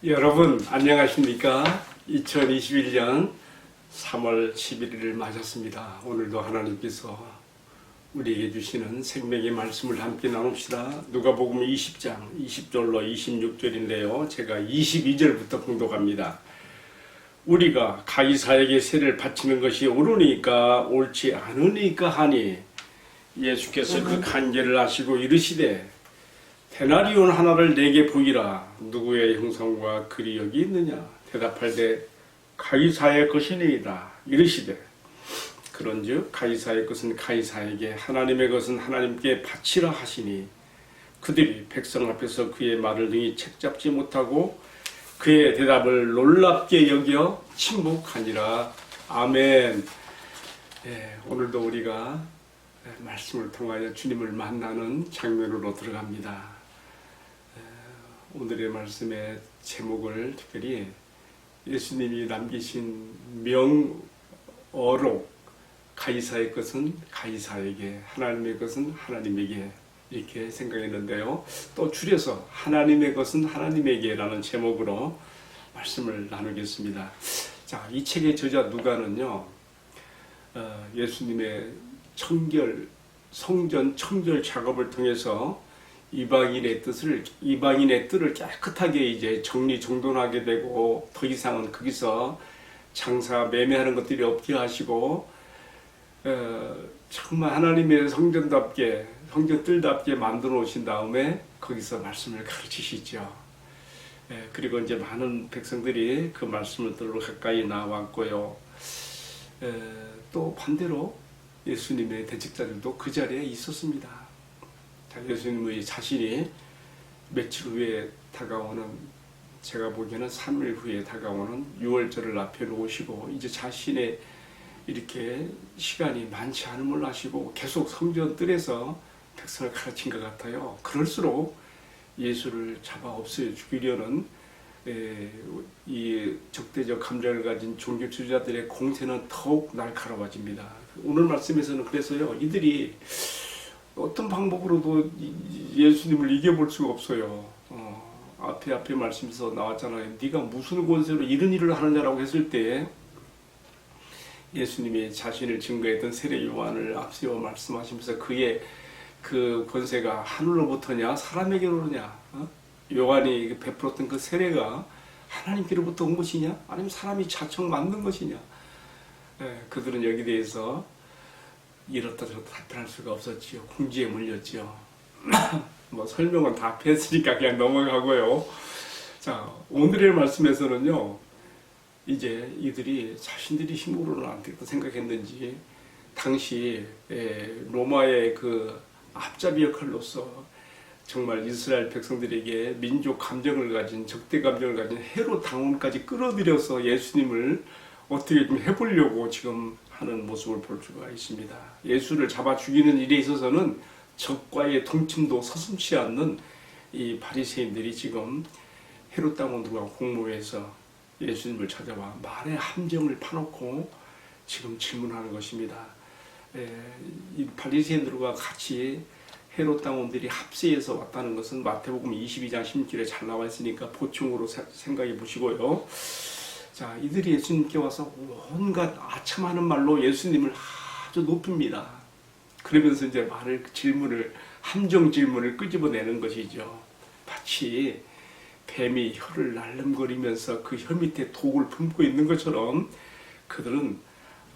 여러분 안녕하십니까? 2021년 3월 11일을 맞았습니다. 오늘도 하나님께서 우리에게 주시는 생명의 말씀을 함께 나눕시다. 누가복음 20장 20절로 26절인데요. 제가 22절부터 공독합니다. 우리가 가이사에게 세를 바치는 것이 옳으니까 옳지 않으니까 하니 예수께서 그 간계를 아시고 이르시되 데나리온 하나를 내게 보이라. 누구의 형상과 글이 여기 있느냐? 대답할때 가이사의 것이니이다. 이르시되 그런즉 가이사의 것은 가이사에게 하나님의 것은 하나님께 바치라 하시니 그들이 백성 앞에서 그의 말을 능히 책잡지 못하고 그의 대답을 놀랍게 여겨 침묵하니라. 아멘. 오늘도 우리가 말씀을 통하여 주님을 만나는 장면으로 들어갑니다. 오늘의 말씀의 제목을 특별히 예수님이 남기신 명어로 가이사의 것은 가이사에게, 하나님의 것은 하나님에게 이렇게 생각했는데요. 또 줄여서 하나님의 것은 하나님에게라는 제목으로 말씀을 나누겠습니다. 자, 이 책의 저자 누가는요, 예수님의 성전 청결 작업을 통해서 이방인의 뜻을 깨끗하게 이제 정리정돈하게 되고 더 이상은 거기서 장사 매매하는 것들이 없게 하시고 정말 하나님의 성전뜰답게 만들어 놓으신 다음에 거기서 말씀을 가르치시죠. 그리고 이제 많은 백성들이 그 말씀을 들으러 가까이 나왔고요. 또 반대로 예수님의 대직자들도 그 자리에 있었습니다. 예수님의 자신이 며칠 후에 다가오는, 제가 보기에는 3일 후에 다가오는 6월절을 앞에 놓으시고 이제 자신의 이렇게 시간이 많지 않음을 아시고 계속 성전 뜰에서 백성을 가르친 것 같아요. 그럴수록 예수를 잡아 없애 죽이려는 이 적대적 감정을 가진 종교 지도자들의 공세는 더욱 날카로워집니다. 오늘 말씀에서는 그래서요, 이들이 어떤 방법으로도 예수님을 이겨볼 수가 없어요. 앞에 말씀에서 나왔잖아요. 네가 무슨 권세로 이런 일을 하느냐라고 했을 때 예수님이 자신을 증거했던 세례 요한을 앞세워 말씀하시면서 그의 그 권세가 하늘로부터냐 사람에게로냐, 요한이 베풀었던 그 세례가 하나님께로부터 온 것이냐 아니면 사람이 자청 만든 것이냐, 그들은 여기 대해서 이렇다 저렇다 답변할 수가 없었지요. 궁지에 물렸지요. 뭐 설명은 다 했으니까 그냥 넘어가고요. 자, 오늘의 말씀에서는요, 이제 이들이 자신들이 힘으로는 안 되겠다 생각했는지 당시 로마의 그 앞잡이 역할로서 정말 이스라엘 백성들에게 민족 감정을 가진, 적대 감정을 가진 헤롯 당원까지 끌어들여서 예수님을 어떻게 좀 해보려고 지금 하는 모습을 볼 수가 있습니다. 예수를 잡아 죽이는 일에 있어서는 적과의 동침도 서슴지 않는 이 바리새인들이 지금 헤롯 당원들과 공모해서 예수님을 찾아와 말의 함정을 파놓고 지금 질문하는 것입니다. 이 바리새인들과 같이 헤롯 당원들이 합세해서 왔다는 것은 마태복음 22장 16절에 잘 나와 있으니까 보충으로 생각해 보시고요. 자, 이들이 예수님께 와서 온갖 아첨하는 말로 예수님을 아주 높입니다. 그러면서 이제 함정 질문을 끄집어내는 것이죠. 마치 뱀이 혀를 날름거리면서 그 혀 밑에 독을 품고 있는 것처럼 그들은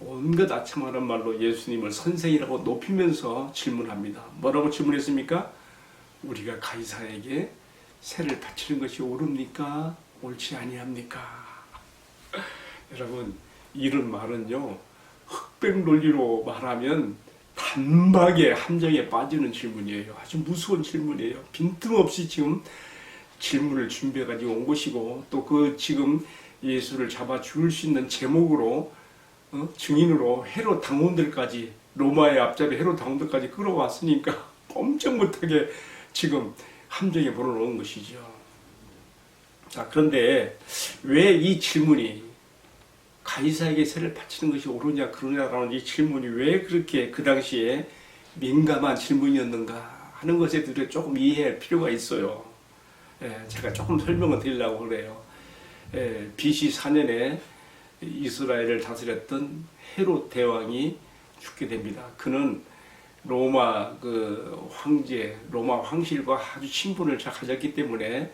온갖 아첨하는 말로 예수님을 선생이라고 높이면서 질문합니다. 뭐라고 질문했습니까? 우리가 가이사에게 세를 바치는 것이 옳습니까? 옳지 아니합니까? 여러분, 이런 말은요, 흑백 논리로 말하면 단박에 함정에 빠지는 질문이에요. 아주 무서운 질문이에요. 빈틈없이 지금 질문을 준비해가지고 온 것이고, 또 그 지금 예수를 잡아 죽일 수 있는 제목으로 증인으로 헤롯 당원들까지, 로마의 앞잡이 헤롯 당원들까지 끌어왔으니까 꼼짝 못하게 지금 함정에 몰아넣은 것이죠. 자, 그런데 왜 이 질문이 가이사에게 세를 바치는 것이 옳으냐 그러냐라는 이 질문이 왜 그렇게 그 당시에 민감한 질문이었는가 하는 것에 대해 조금 이해할 필요가 있어요. 제가 조금 설명을 드리려고 그래요. BC 4년에 이스라엘을 다스렸던 헤롯 대왕이 죽게 됩니다. 그는 로마 로마 황실과 아주 친분을 잘 가졌기 때문에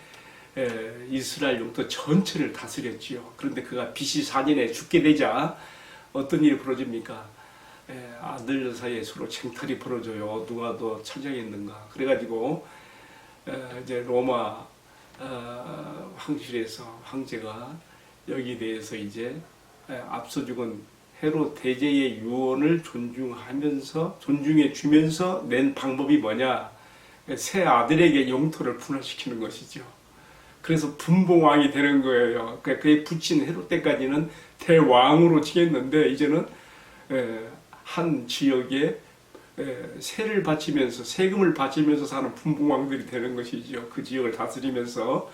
이스라엘 영토 전체를 다스렸지요. 그런데 그가 BC 4년에 죽게 되자 어떤 일이 벌어집니까? 아들 사이에 서로 쟁탈이 벌어져요. 누가 더 차지하겠는가. 그래가지고 이제 로마 황실에서 황제가 여기에 대해서 이제 앞서 죽은 헤롯 대제의 유언을 존중해 주면서 낸 방법이 뭐냐? 새 아들에게 영토를 분할시키는 것이죠. 그래서 분봉왕이 되는 거예요. 그에 붙인 헤롯 때까지는 대왕으로 지냈는데 이제는 한 지역에 세를 바치면서 세금을 바치면서 사는 분봉왕들이 되는 것이죠. 그 지역을 다스리면서.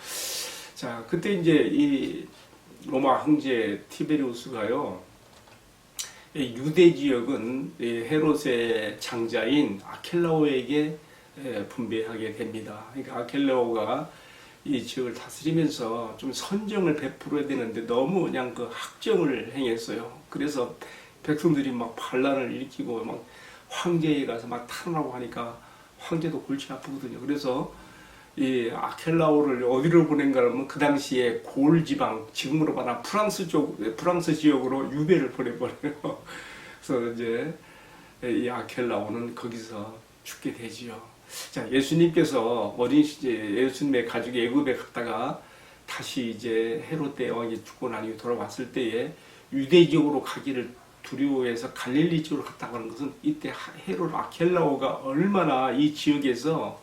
자, 그때 이제 이 로마 황제 티베리우스가요, 유대 지역은 헤롯의 장자인 아켈라오에게 분배하게 됩니다. 그러니까 아켈라오가 이 지역을 다스리면서 좀 선정을 베풀어야 되는데 너무 그냥 그 학정을 행했어요. 그래서 백성들이 막 반란을 일으키고 막 황제에 가서 막 탄원하고 하니까 황제도 골치 아프거든요. 그래서 이 아켈라오를 어디로 보낸가 하면 그 당시에 골 지방, 지금으로 말하면 프랑스 지역으로 유배를 보내버려요. 그래서 이제 이 아켈라오는 거기서 죽게 되지요. 자, 예수님께서 어린 시절 예수님의 가족이 애굽에 갔다가 다시 이제 헤롯 대왕이 죽고 난 이후 돌아왔을 때에 유대 지역으로 가기를 두려워해서 갈릴리 지역으로 갔다고 하는 것은 이때 헤롯 아켈라오가 얼마나 이 지역에서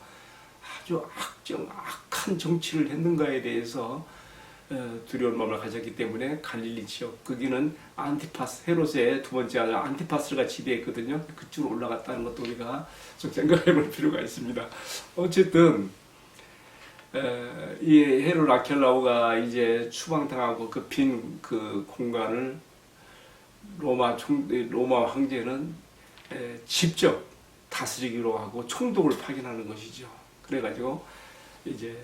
아주 악한 정치를 했는가에 대해서 두려운 마음을 가졌기 때문에 갈릴리 지역, 거기는 안티파스, 헤롯의 두 번째 아들 안티파스가 지배했거든요. 그쪽으로 올라갔다는 것도 우리가 좀 생각해 볼 필요가 있습니다. 어쨌든 이 헤롯 아켈라오가 이제 추방당하고 그 빈 그 공간을 로마 황제는 직접 다스리기로 하고 총독을 파견하는 것이죠. 그래가지고 이제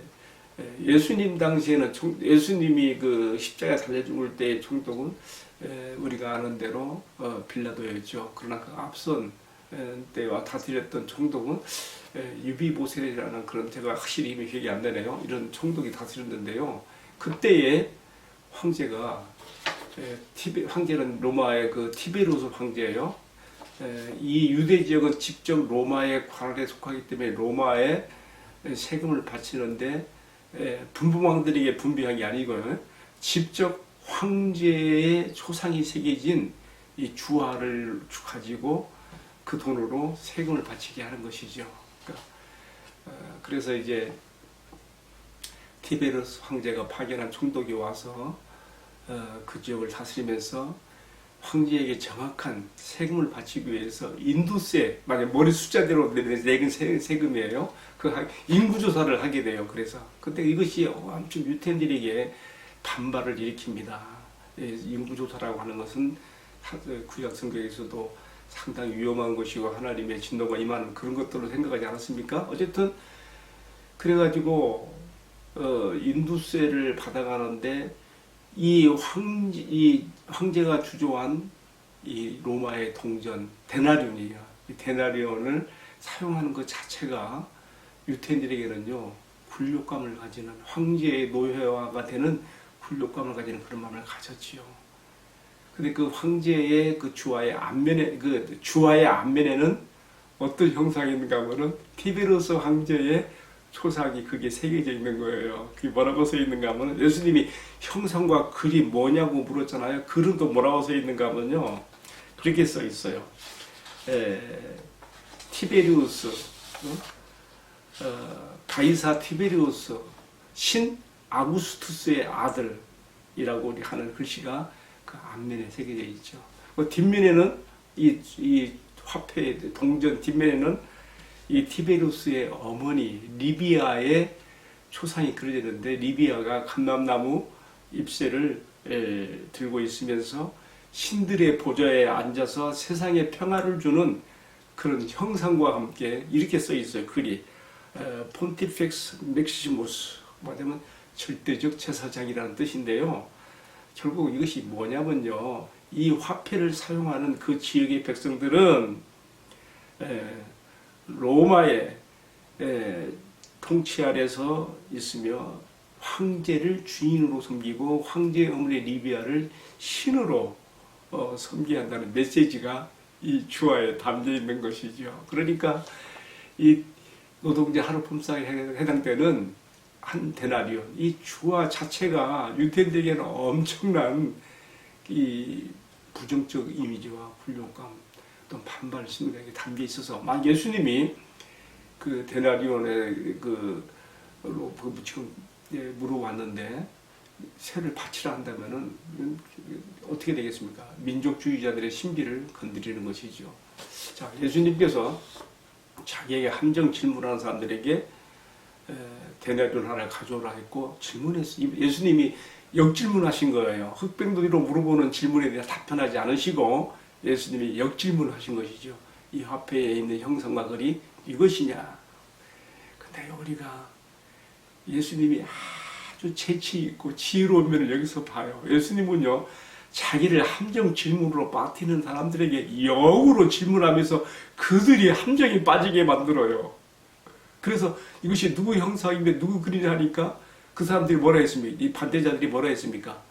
예수님 당시에는 예수님이 그 십자가에 달려 죽을 때의 총독은 우리가 아는 대로 빌라도였죠. 그러나 그 앞선 때와 다스렸던 총독은 유비보셀이라는 그런, 제가 확실히 이름이 기억이 안 나네요. 이런 총독이 다스렸는데요. 그때의 황제가 황제는 로마의 그 티베리우스 황제예요. 이 유대 지역은 직접 로마의 관할에 속하기 때문에 로마에 세금을 바치는데 분봉왕들에게 분배한 게 아니고요. 직접 황제의 초상이 새겨진 이 주화를 가지고 그 돈으로 세금을 바치게 하는 것이죠. 그래서 이제 티베리우스 황제가 파견한 총독이 와서 그 지역을 다스리면서 황제에게 정확한 세금을 바치기 위해서 인두세, 만약 머리 숫자대로 내긴 세금이에요. 그 인구조사를 하게 돼요. 그래서 근데 이것이 엄청 유태인들에게 반발을 일으킵니다. 인구조사라고 하는 것은 구약 성경에서도 상당히 위험한 것이고 하나님의 진노가 임하는 그런 것들로 생각하지 않았습니까? 어쨌든 그래가지고 인두세를 받아가는데 이 황제가 주조한 이 로마의 동전 데나리온이에요. 이 데나리온을 사용하는 것 자체가 유태인들에게는요 굴욕감을 가지는, 황제의 노예화가 되는 굴욕감을 가지는 그런 마음을 가졌지요. 근데 그 황제의 그 주화의 앞면에는 어떤 형상이 있는가 하면은 티베리우스 황제의 초상이 그게 새겨져 있는 거예요. 그게 뭐라고 써 있는가 하면, 예수님이 형상과 글이 뭐냐고 물었잖아요. 글은 또 뭐라고 써 있는가 하면요, 그렇게 써 있어요. 티베리우스, 가이사 티베리우스 신 아구스투스의 아들이라고 우리 하는 글씨가 그 앞면에 새겨져 있죠. 그 뒷면에는 이 화폐 동전 뒷면에는 이 티베리우스의 어머니 리비아의 초상이 그려져 있는데, 리비아가 감람나무 잎새를 들고 있으면서 신들의 보좌에 앉아서 세상에 평화를 주는 그런 형상과 함께 이렇게 써 있어요. 글이 폰티펙스 맥시무스, 말하자면 절대적 제사장이라는 뜻인데요. 결국 이것이 뭐냐면요. 이 화폐를 사용하는 그 지역의 백성들은 로마의 통치 아래서 있으며 황제를 주인으로 섬기고 황제의 어머니 리비아를 신으로 섬겨야 한다는 메시지가 이 주화에 담겨 있는 것이죠. 그러니까 이 노동자 하루 품삯에 해당되는 한 데나리온, 이 주화 자체가 유대인들에게는 엄청난 이 부정적 이미지와 불용감, 또 반발 심리가 담겨 있어서, 막 예수님이 그 데나리온의 지금 물어왔는데 세를 바치라 한다면은 어떻게 되겠습니까? 민족주의자들의 신비를 건드리는 것이죠. 자, 예수님께서 자기에게 함정 질문하는 사람들에게 데나리온 하나를 가져오라 했고 질문했어요. 예수님이 역질문하신 거예요. 흑병들이로 물어보는 질문에 대해 답변하지 않으시고 예수님이 역질문하신 것이죠. 이 화폐에 있는 형상과 글이 이것이냐? 근데 우리가 예수님이 아주 재치 있고 지혜로운 면을 여기서 봐요. 예수님은요, 자기를 함정 질문으로 빠뜨리는 사람들에게 역으로 질문하면서 그들이 함정에 빠지게 만들어요. 그래서 이것이 누구 형상인데 누구 그리냐 하니까 그 사람들이 뭐라 했습니까? 이 반대자들이 뭐라 했습니까?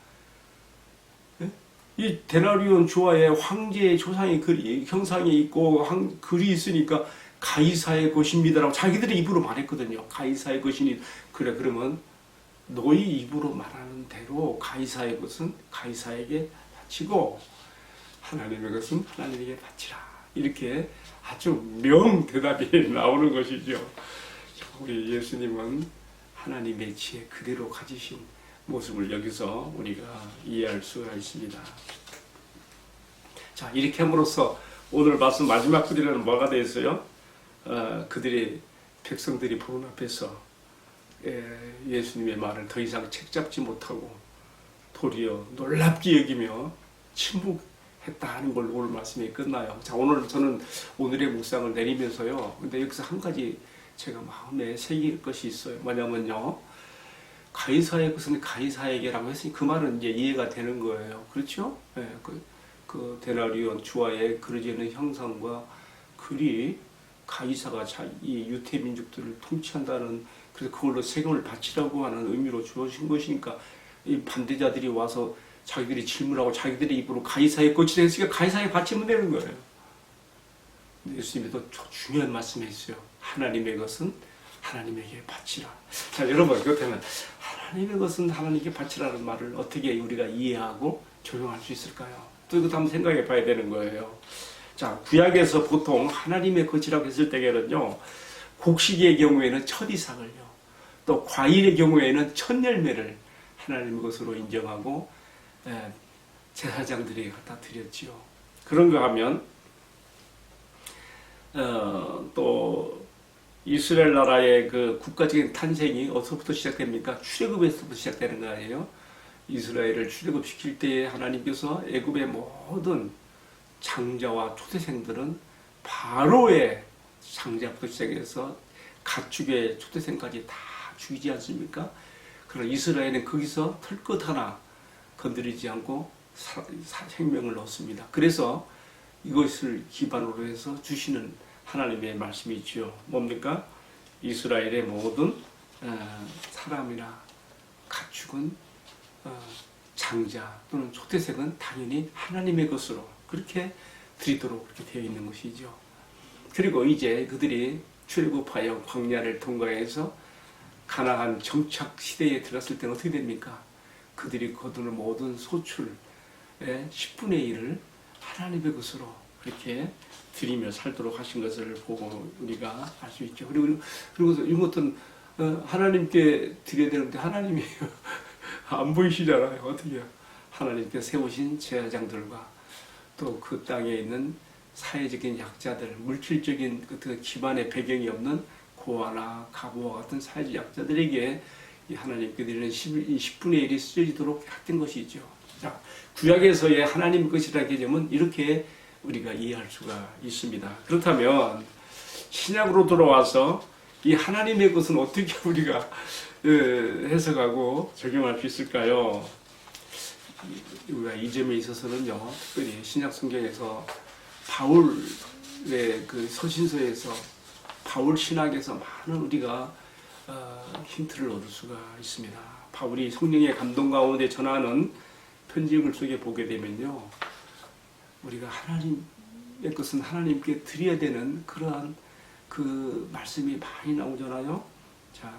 이 데나리온 주화에 황제의 조상의 글이 형상이 있고 글이 있으니까 가이사의 것입니다라고 자기들의 입으로 말했거든요. 가이사의 것이니 그래 그러면 너희 입으로 말하는 대로 가이사의 것은 가이사에게 바치고 하나님의 것은 하나님에게 바치라. 이렇게 아주 명대답이 나오는 것이죠. 우리 예수님은 하나님의 지혜 그대로 가지신 모습을 여기서 우리가 이해할 수가 있습니다. 자, 이렇게 함으로써 오늘 말씀 마지막 구절에는 뭐가 되어 있어요? 그들이 백성들이 보는 앞에서 예수님의 말을 더 이상 책잡지 못하고 도리어 놀랍게 여기며 침묵했다는 걸로 오늘 말씀이 끝나요. 자, 오늘 저는 오늘의 묵상을 내리면서요. 근데 여기서 한 가지 제가 마음에 새길 것이 있어요. 뭐냐면요. 가이사의 것은 가이사에게라고 했으니 그 말은 이제 이해가 되는 거예요. 그렇죠? 네, 그 데나리온 주화에 그려지는 형상과 글이 가이사가 이 유태 민족들을 통치한다는, 그래서 그걸로 세금을 바치라고 하는 의미로 주어진 것이니까 이 반대자들이 와서 자기들이 질문하고 자기들의 입으로 가이사의 것이라 했으니까 가이사에 바치면 되는 거예요. 예수님이 또 중요한 말씀이 있어요. 하나님의 것은 하나님에게 바치라. 자, 여러분, 그렇다면 하나님의 것은 하나님께 바치라는 말을 어떻게 우리가 이해하고 적용할 수 있을까요? 또 이것도 한번 생각해 봐야 되는 거예요. 자, 구약에서 보통 하나님의 것이라고 했을 때에는요, 곡식의 경우에는 첫 이삭을요, 또 과일의 경우에는 첫 열매를 하나님의 것으로 인정하고 제사장들이 갖다 드렸지요. 그런가 하면 또 이스라엘 나라의 그 국가적인 탄생이 어디서부터 시작됩니까? 출애굽에서부터 시작되는 거 아니에요? 이스라엘을 출애굽시킬 때 하나님께서 애굽의 모든 장자와 초대생들은 바로의 장자부터 시작해서 가축의 초대생까지 다 죽이지 않습니까? 그러나 이스라엘은 거기서 털끝 하나 건드리지 않고 생명을 얻습니다. 그래서 이것을 기반으로 해서 주시는 하나님의 말씀이 있죠. 뭡니까? 이스라엘의 모든 사람이나 가축은 장자 또는 초대생은 당연히 하나님의 것으로 그렇게 드리도록 그렇게 되어 있는 것이죠. 그리고 이제 그들이 출애굽하여 광야를 통과해서 가나안 정착 시대에 들어갔을 때는 어떻게 됩니까? 그들이 거두는 모든 소출의 10분의 1을 하나님의 것으로 그렇게 드리며 살도록 하신 것을 보고 우리가 알 수 있죠. 그리고 이것은 하나님께 드려야 되는데 하나님이 안 보이시잖아요. 어떻게 하나님께 세우신 제사장들과 또 그 땅에 있는 사회적인 약자들, 물질적인 그 기반의 배경이 없는 고아나 가부와 같은 사회적 약자들에게 이 하나님께 드리는 10분의 1이 쓰여지도록 했던 것이죠. 자, 구약에서의 하나님 것이라는 개념은 이렇게 우리가 이해할 수가 있습니다. 그렇다면 신약으로 돌아와서 이 하나님의 것은 어떻게 우리가 해석하고 적용할 수 있을까요? 우리가 이 점에 있어서는요, 특별히 신약 성경에서 바울의 그 서신서에서 바울 신학에서 많은 우리가 힌트를 얻을 수가 있습니다. 바울이 성령의 감동 가운데 전하는 편지글 속에 보게 되면요, 우리가 하나님의 것은 하나님께 드려야 되는 그러한 그 말씀이 많이 나오잖아요. 자,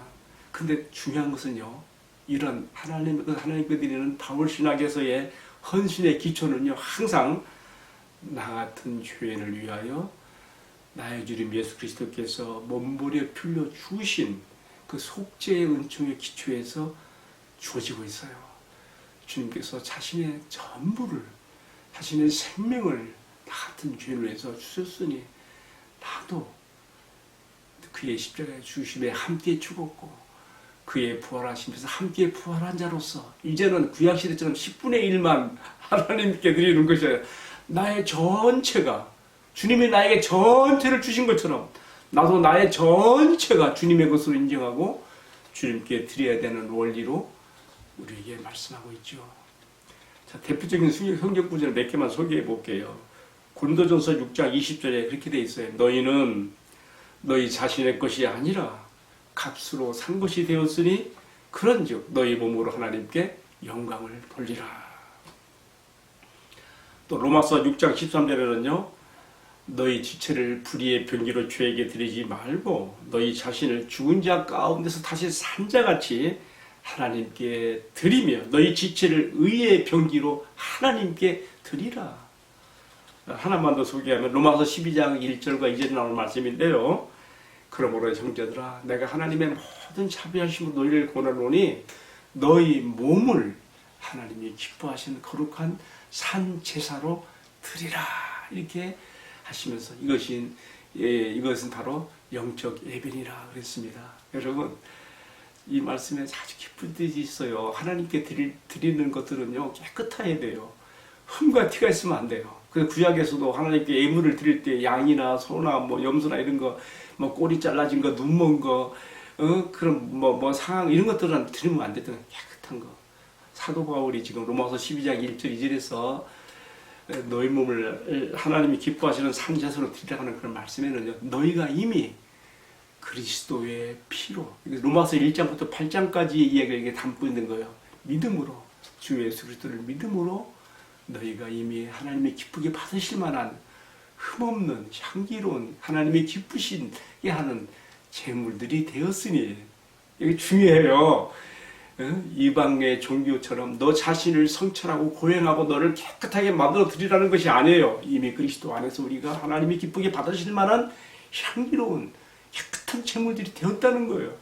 근데 중요한 것은요, 이런 하나님께 드리는 바울 신학에서의 헌신의 기초는요, 항상 나 같은 죄인을 위하여 나의 주님 예수 그리스도께서 몸부려 풀려 주신 그 속죄의 은총의 기초에서 주어지고 있어요. 주님께서 자신의 전부를, 자신의 생명을 나 같은 죄인을 위해서 주셨으니 나도 그의 십자가의 죽으심에 함께 죽었고 그의 부활하심에서 함께 부활한 자로서 이제는 구약시대처럼 10분의 1만 하나님께 드리는 것이 아니라 나의 전체가, 주님이 나에게 전체를 주신 것처럼 나도 나의 전체가 주님의 것으로 인정하고 주님께 드려야 되는 원리로 우리에게 말씀하고 있죠. 자, 대표적인 성경 구절 몇 개만 소개해 볼게요. 고린도전서 6장 20절에 그렇게 돼 있어요. 너희는 너희 자신의 것이 아니라 값으로 산 것이 되었으니 그런즉 너희 몸으로 하나님께 영광을 돌리라. 또 로마서 6장 13절에는요. 너희 지체를 불의의 병기로 죄에게 드리지 말고 너희 자신을 죽은 자 가운데서 다시 산 자같이 하나님께 드리며 너희 지체를 의의 병기로 하나님께 드리라. 하나만 더 소개하면 로마서 12장 1절과 2절에 나오는 말씀인데요. 그러므로 형제들아 내가 하나님의 모든 자비하심으로 너희를 권하노니 너희 몸을 하나님이 기뻐하시는 거룩한 산 제사로 드리라. 이렇게 하시면서 이것은 바로 영적 예배니라 그랬습니다. 여러분 이 말씀에 아주 깊은 뜻이 있어요. 하나님께 드리는 것들은요 깨끗해야 돼요. 흠과 티가 있으면 안 돼요. 그 구약에서도 하나님께 예물을 드릴 때 양이나 소나 뭐 염소나 이런 거, 뭐 꼬리 잘라진 거, 눈 먼 거, 그런 뭐 상황 이런 것들은 드리면 안 되던 깨끗한 거. 사도 바울이 지금 로마서 12장 1절 2절에서 너희 몸을 하나님이 기뻐하시는 산제사로 드리라는 그런 말씀에는요, 너희가 이미 그리스도의 피로, 로마서 1장부터 8장까지 이야기를 담고 있는 거예요. 믿음으로, 주 예수 그리스도를 믿음으로 너희가 이미 하나님이 기쁘게 받으실 만한 흠없는 향기로운 하나님이 기쁘시게 하는 제물들이 되었으니, 이게 중요해요. 이방의 종교처럼 너 자신을 성철하고 고행하고 너를 깨끗하게 만들어 드리라는 것이 아니에요. 이미 그리스도 안에서 우리가 하나님이 기쁘게 받으실 만한 향기로운 깨끗한 제물들이 되었다는 거예요.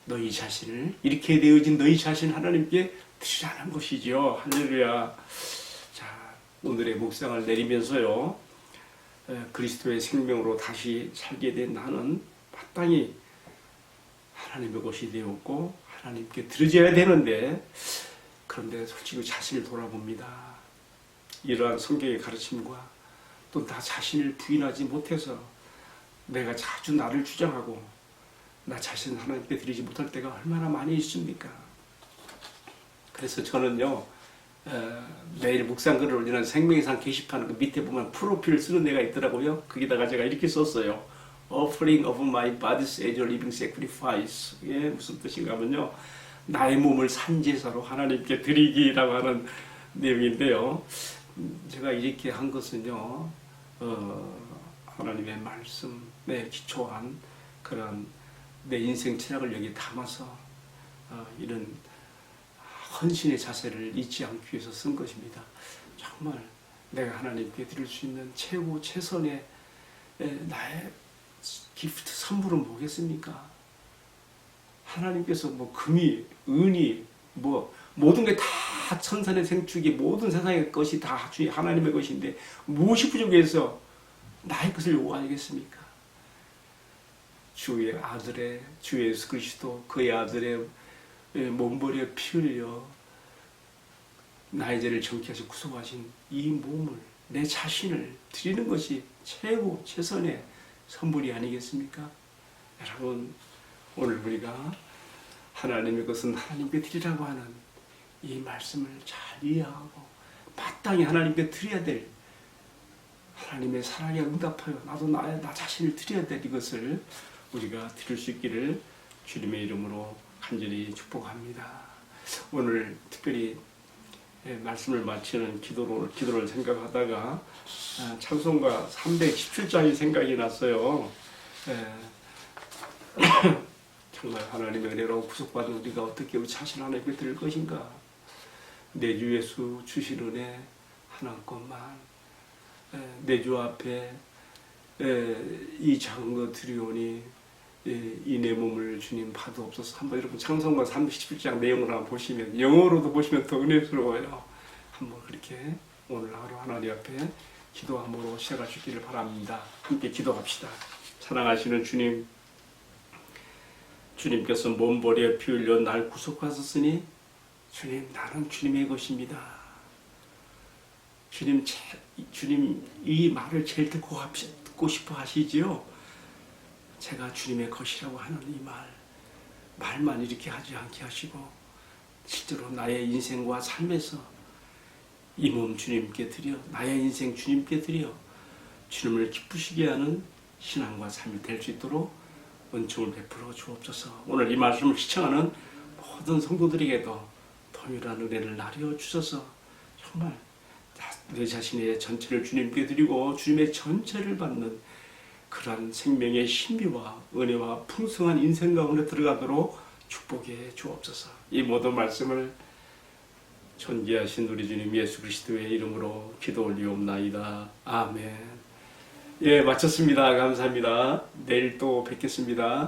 너희 자신을, 이렇게 되어진 너희 자신 하나님께 드리라는 것이죠. 할렐루야. 자, 오늘의 묵상을 내리면서요, 그리스도의 생명으로 다시 살게 된 나는 마땅히 하나님의 것이 되었고 하나님께 드려져야 되는데, 그런데 솔직히 자신을 돌아봅니다. 이러한 성경의 가르침과 또 나 자신을 부인하지 못해서 내가 자주 나를 주장하고 나 자신을 하나님께 드리지 못할 때가 얼마나 많이 있습니까? 그래서 저는요, 매일 묵상글을 올리는 생명의상 게시판 그 밑에 보면 프로필 쓰는 데가 있더라고요. 거기다가 제가 이렇게 썼어요. Offering of my body as a living sacrifice. 이게 무슨 뜻인가 하면요, 나의 몸을 산제사로 하나님께 드리기라고 하는 내용인데요. 제가 이렇게 한 것은요, 하나님의 말씀에 기초한 그런 내 인생 철학을 여기 담아서 이런 헌신의 자세를 잊지 않기 위해서 쓴 것입니다. 정말 내가 하나님께 드릴 수 있는 최고 최선의 나의 기프트 선물은 뭐겠습니까? 하나님께서 뭐 금이, 은이, 뭐 모든 게 다 천산의 생축이 모든 세상의 것이 다 주의 하나님의 것인데 무엇이 부족해서 나의 것을 요구하겠습니까? 주의 아들의, 주 예수 그리스도 그의 아들의 몸버려 피 흘려 나의 죄를 정케하시 구속하신 이 몸을, 내 자신을 드리는 것이 최고 최선의 선물이 아니겠습니까? 여러분, 오늘 우리가 하나님의 것은 하나님께 드리라고 하는 이 말씀을 잘 이해하고 마땅히 하나님께 드려야 될, 하나님의 사랑에 응답하여 나도 나 자신을 드려야 될 이것을 우리가 드릴 수 있기를 주님의 이름으로 간절히 축복합니다. 오늘 특별히 말씀을 마치는 기도를 생각하다가 찬송가 317장이 생각이 났어요. 정말 하나님의 은혜로 구속받은 우리가 어떻게 우리 자신 하나님께 드릴 것인가. 내 주 예수 주신 은혜 하나뿐만, 내 주 앞에 이 작은 것 드리오니 이 내 몸을 주님 받으옵소서. 한번 여러분 찬송가 37장 내용을 한번 보시면, 영어로도 보시면 더 은혜스러워요. 한번 그렇게 오늘 하루 하나님 앞에 기도함으로 시작하시기를 바랍니다. 함께 기도합시다. 사랑하시는 주님, 주님께서 몸버리에 피 흘려 날 구속하셨으니 주님, 나는 주님의 것입니다. 주님 이 말을 제일 듣고 싶어 하시지요. 제가 주님의 것이라고 하는 이 말만 이렇게 하지 않게 하시고 실제로 나의 인생과 삶에서 이 몸 주님께 드려, 나의 인생 주님께 드려 주님을 기쁘시게 하는 신앙과 삶이 될 수 있도록 은총을 베풀어 주옵소서. 오늘 이 말씀을 시청하는 모든 성도들에게도 동일한 은혜를 나려 주셔서 정말 내 자신의 전체를 주님께 드리고 주님의 전체를 받는 그러한 생명의 신비와 은혜와 풍성한 인생 가운데 들어가도록 축복해 주옵소서. 이 모든 말씀을 존귀하신 우리 주님 예수 그리스도의 이름으로 기도 올리옵나이다. 아멘. 예, 마쳤습니다. 감사합니다. 내일 또 뵙겠습니다.